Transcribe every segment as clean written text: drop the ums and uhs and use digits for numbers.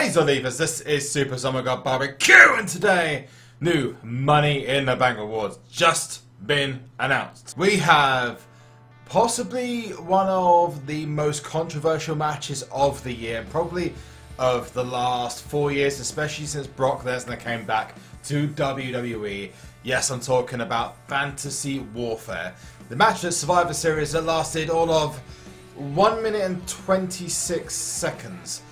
Ladies and leavers, this is SuperZOMGBBQ, and today, new Money in the Bank awards just been announced. We have possibly one of the most controversial matches of the year, probably of the last 4 years, especially since Brock Lesnar came back to WWE. Yes, I'm talking about Fantasy Warfare. The match at Survivor Series that lasted all of 1 minute and 26 seconds.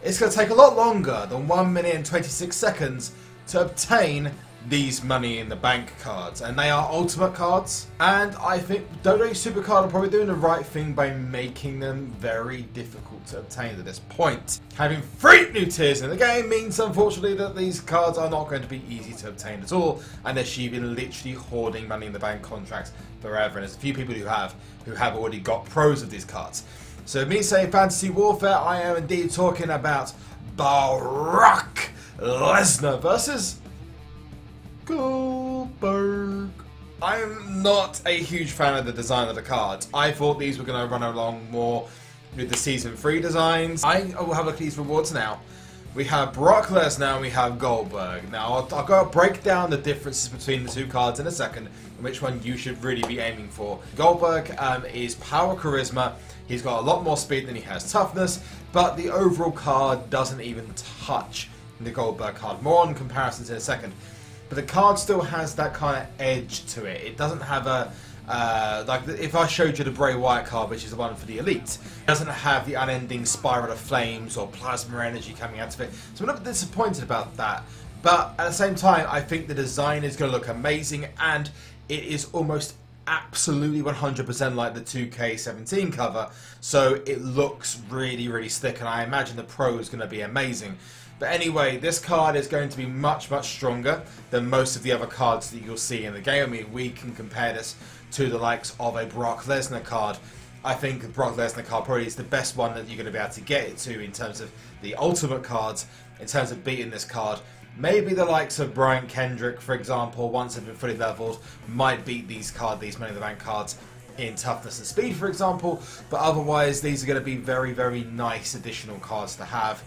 It's going to take a lot longer than 1 minute and 26 seconds to obtain these Money in the Bank cards, and they are Ultimate cards, and I think WWE SuperCard are probably doing the right thing by making them very difficult to obtain at this point. Having 3 new tiers in the game means, unfortunately, that these cards are not going to be easy to obtain at all, unless you've been literally hoarding Money in the Bank contracts forever, and there's a few people who have already got pros of these cards. So me saying Fantasy Warfare, I am indeed talking about Brock Lesnar versus Goldberg. I'm not a huge fan of the design of the cards. I thought these were going to run along more with the Season 3 designs. I will have a look at these rewards now. We have Brock Lesnar and we have Goldberg. Now, I'll go break down the differences between the two cards in a second, and which one you should really be aiming for. Goldberg is power charisma. He's got a lot more speed than he has toughness, but the overall card doesn't even touch the Goldberg card. More on comparisons in a second. But the card still has that kind of edge to it. It doesn't have a... like if I showed you the Bray Wyatt card, which is the one for the Elite, it doesn't have the unending spiral of flames or plasma energy coming out of it. So I'm a bit disappointed about that. But at the same time, I think the design is going to look amazing, and it is almost absolutely 100% like the 2K17 cover. So it looks really, really slick, and I imagine the Pro is going to be amazing. But anyway, this card is going to be much, much stronger than most of the other cards that you'll see in the game. I mean, we can compare this to the likes of a Brock Lesnar card. I think the Brock Lesnar card probably is the best one that you're going to be able to get it to in terms of the Ultimate cards, in terms of beating this card. Maybe the likes of Brian Kendrick, for example, once they've been fully leveled, might beat these Money in the Bank cards in toughness and speed, for example. But otherwise, these are going to be very, very nice additional cards to have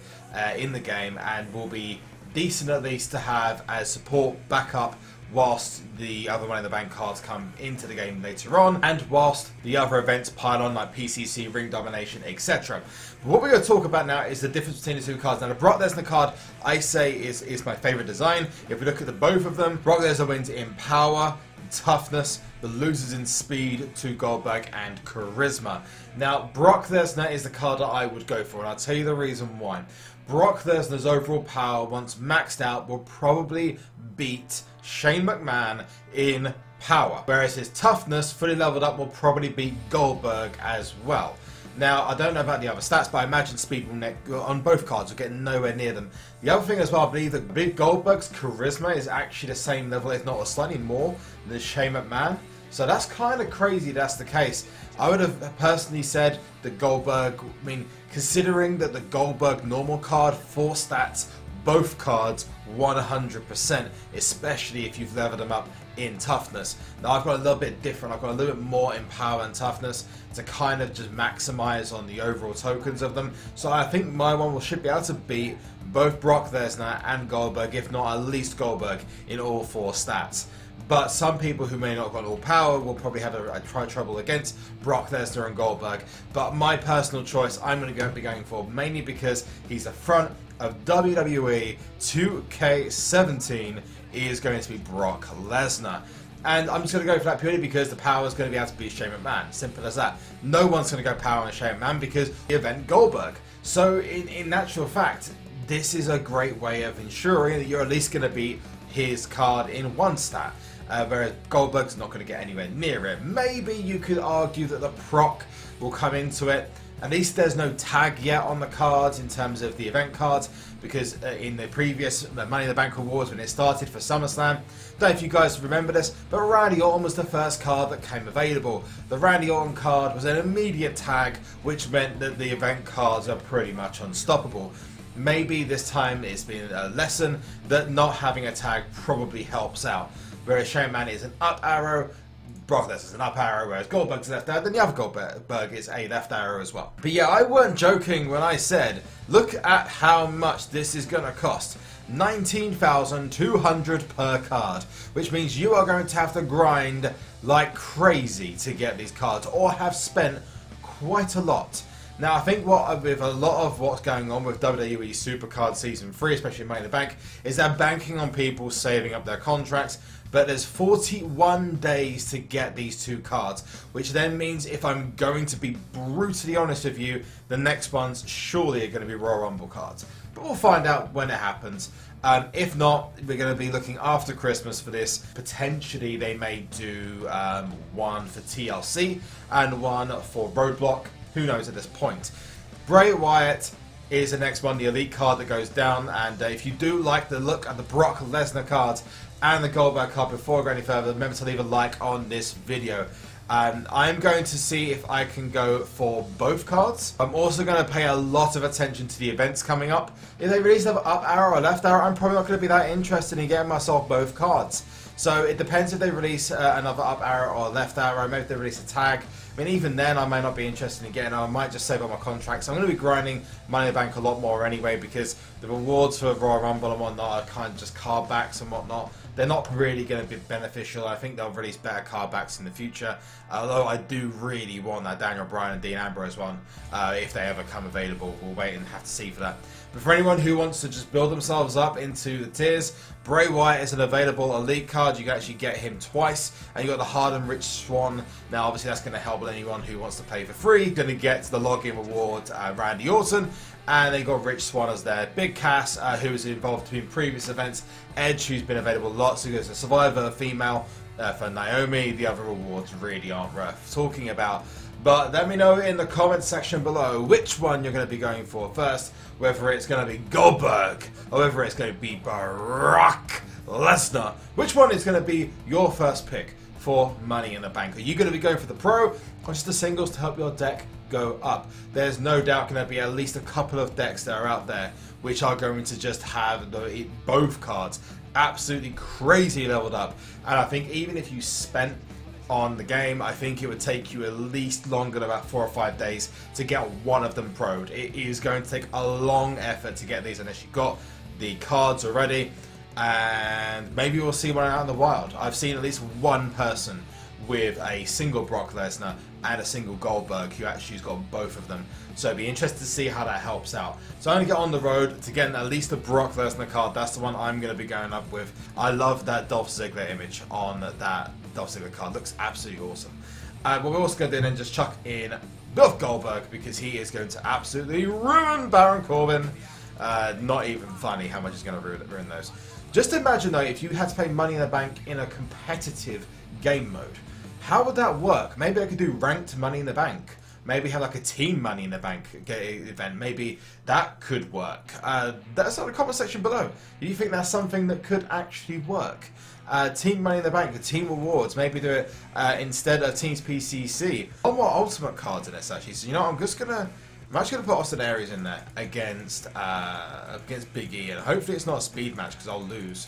in the game, and will be decent at least to have as support backup whilst the other Money in the Bank cards come into the game later on, and whilst the other events pile on, like PCC, Ring Domination, etc. But what we're going to talk about now is the difference between the two cards. Now, the Brock Lesnar card, I say, is my favourite design. If we look at the both of them, Brock Lesnar wins in power, toughness, but loses in speed to Goldberg and charisma. Now, Brock Lesnar is the card that I would go for, and I'll tell you the reason why. Brock Lesnar's overall power, once maxed out, will probably beat Shane McMahon in power, whereas his toughness, fully leveled up, will probably beat Goldberg as well. Now, I don't know about the other stats, but I imagine speed will on both cards will get nowhere near them. The other thing as well, I believe that Big Goldberg's charisma is actually the same level, if not slightly more, than Shane McMahon. So that's kind of crazy that's the case. I would have personally said that Goldberg, I mean, considering that the Goldberg normal card, 4 stats, both cards 100%, especially if you've leveled them up in toughness. Now I've got a little bit different, I've got a little bit more in power and toughness to kind of just maximize on the overall tokens of them. So I think my one should be able to beat both Brock Lesnar and Goldberg, if not at least Goldberg, in all 4 stats. But some people who may not have got all power will probably have a trouble against Brock Lesnar and Goldberg. But my personal choice, I'm going to be going for, mainly because he's the front of WWE 2K17, is going to be Brock Lesnar. And I'm just going to go for that purely because the power is going to be able to beat Shane McMahon. Simple as that. No one's going to go power on Shane McMahon because the event Goldberg. So in actual fact, this is a great way of ensuring that you're at least going to beat his card in 1 stat. Whereas Goldberg's not going to get anywhere near it. Maybe you could argue that the proc will come into it. At least there's no tag yet on the cards in terms of the event cards, because in the previous Money in the Bank awards when it started for SummerSlam, I don't know if you guys remember this, but Randy Orton was the first card that came available. The Randy Orton card was an immediate tag, which meant that the event cards are pretty much unstoppable. Maybe this time it's been a lesson that not having a tag probably helps out. Whereas Shane McMahon is an up arrow, Brock Lesnar's an up arrow, whereas Goldberg's left arrow, then the other Goldberg is a left arrow as well. But yeah, I weren't joking when I said, look at how much this is going to cost. 19,200 per card, which means you are going to have to grind like crazy to get these cards, or have spent quite a lot. Now, I think with a lot of what's going on with WWE SuperCard Season 3, especially Money in the Bank, is they're banking on people saving up their contracts, but there's 41 days to get these 2 cards, which then means, if I'm going to be brutally honest with you, the next ones surely are going to be Royal Rumble cards. But we'll find out when it happens. If not, we're going to be looking after Christmas for this. Potentially, they may do one for TLC and one for Roadblock. Who knows at this point? Bray Wyatt is the next one, the Elite card that goes down. And if you do like the look at the Brock Lesnar cards and the Goldberg card, before I go any further, remember to leave a like on this video. I'm going to see if I can go for both cards. I'm also going to pay a lot of attention to the events coming up. If they release another up arrow or left arrow, I'm probably not going to be that interested in getting myself both cards. So it depends if they release another up arrow or left arrow. Maybe if they release a tag. I mean, even then, I may not be interested in getting. I might just save up my contract. So I'm going to be grinding Money in the Bank a lot more anyway, because the rewards for Royal Rumble and whatnot are kind of just card backs and whatnot. They're not really going to be beneficial. I think they'll release better card backs in the future. Although I do really want that Daniel Bryan and Dean Ambrose one, if they ever come available. We'll wait and have to see for that. But for anyone who wants to just build themselves up into the tiers, Bray Wyatt is an available Elite card. You can actually get him twice. And you've got the Harden Rich Swann. Now, obviously, that's going to help anyone who wants to play for free. Going to get the login reward, Randy Orton. And they got Rich Swann as their Big Cass, who was involved in previous events. Edge, who's been available a lot. So there's a Survivor female for Naomi. The other rewards really aren't worth talking about. But let me know in the comments section below which one you're going to be going for first. Whether it's going to be Goldberg or whether it's going to be Brock Lesnar. Which one is going to be your first pick for Money in the Bank? Are you going to be going for the Pro or just the singles to help your deck go up? There's no doubt going to be at least a couple of decks that are out there which are going to just have both cards absolutely crazy leveled up. And I think even if you spent on the game, I think it would take you at least longer than about 4 or 5 days to get one of them pro'd. It is going to take a long effort to get these unless you've got the cards already, and maybe we'll see one out in the wild. I've seen at least one person with a single Brock Lesnar and a single Goldberg who actually has got both of them. So it'd be interesting to see how that helps out. So I'm going to get on the road to getting at least a Brock Lesnar card. That's the one I'm going to be going up with. I love that Dolph Ziggler image on that Dolph Ziggler card. Looks absolutely awesome. What we're also going to do then just chuck in Bill Goldberg, because he is going to absolutely ruin Baron Corbin. Not even funny how much he's going to ruin those. Just imagine though, if you had to play Money in the Bank in a competitive game mode. How would that work? Maybe I could do ranked Money in the Bank. Maybe have like a team Money in the Bank event. Maybe that could work. That's in the comment section below. Do you think that's something that could actually work? Team Money in the Bank, the team rewards. Maybe do it instead of Teams PCC. One more Ultimate cards in this actually. So you know, I'm actually gonna put Austin Aries in there against Big E, and hopefully it's not a speed match because I'll lose.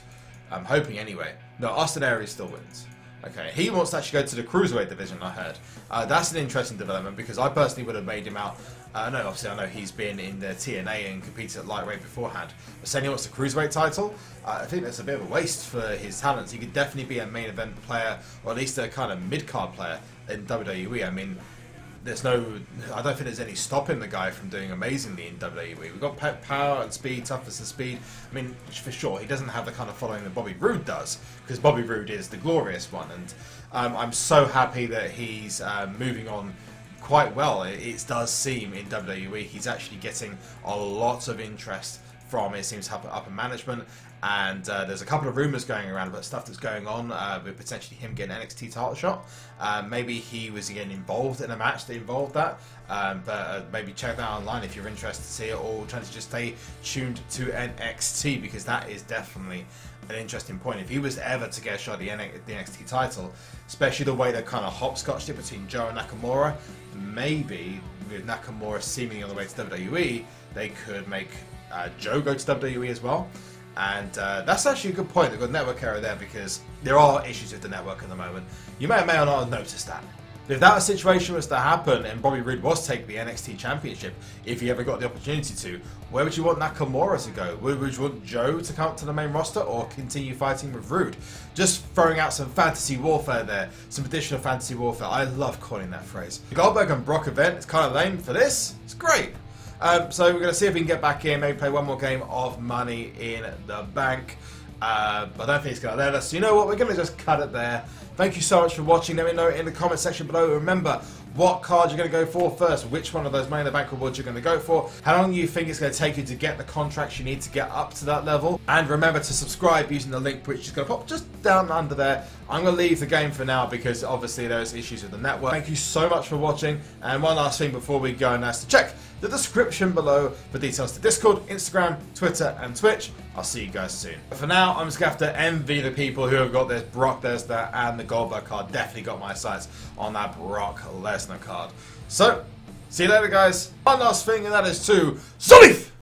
I'm hoping anyway. No, Austin Aries still wins. Okay, he wants to actually go to the Cruiserweight division, I heard. That's an interesting development, because I personally would have made him out. No, obviously I know he's been in the TNA and competed at lightweight beforehand. But saying he wants the Cruiserweight title, I think that's a bit of a waste for his talents. He could definitely be a main event player, or at least a kind of mid-card player in WWE. I mean, I don't think there's any stopping the guy from doing amazingly in WWE. We've got power and speed, toughness and speed. I mean, for sure, he doesn't have the kind of following that Bobby Roode does, because Bobby Roode is the glorious one. And I'm so happy that he's moving on quite well. It does seem in WWE he's actually getting a lot of interest from, it seems, upper management. And there's a couple of rumours going around about stuff that's going on with potentially him getting an NXT title shot. Maybe he was getting involved in a match that involved that. But maybe check that out online if you're interested to see it, or trying to just stay tuned to NXT, because that is definitely an interesting point. If he was ever to get a shot at the NXT title, especially the way they kind of hopscotched it between Joe and Nakamura, maybe with Nakamura seemingly on the way to WWE, they could make Joe go to WWE as well. And that's actually a good point. They've got network error there because there are issues with the network at the moment. You may or may not have noticed that. If that situation was to happen and Bobby Roode was to take the NXT Championship, if he ever got the opportunity to, where would you want Nakamura to go? Would you want Joe to come up to the main roster or continue fighting with Roode? Just throwing out some fantasy warfare there, some additional fantasy warfare. I love calling that phrase. The Goldberg and Brock event is kind of lame for this. It's great. So we're going to see if we can get back in, maybe play one more game of Money in the Bank. But I don't think it's going to let us. You know what? We're going to just cut it there. Thank you so much for watching. Let me know in the comment section below. Remember what card you're going to go for first. Which one of those Money in the Bank rewards you're going to go for. How long you think it's going to take you to get the contracts you need to get up to that level. And remember to subscribe using the link which is going to pop just down under there. I'm going to leave the game for now because obviously there's issues with the network. Thank you so much for watching. And one last thing before we go, and that's to check the description below for details to Discord, Instagram, Twitter, and Twitch. I'll see you guys soon. But for now, I'm just going to have to envy the people who have got this Brock Lesnar and the Goldberg card. Definitely got my sights on that Brock Lesnar card. So, see you later, guys. One last thing, and that is to Salif!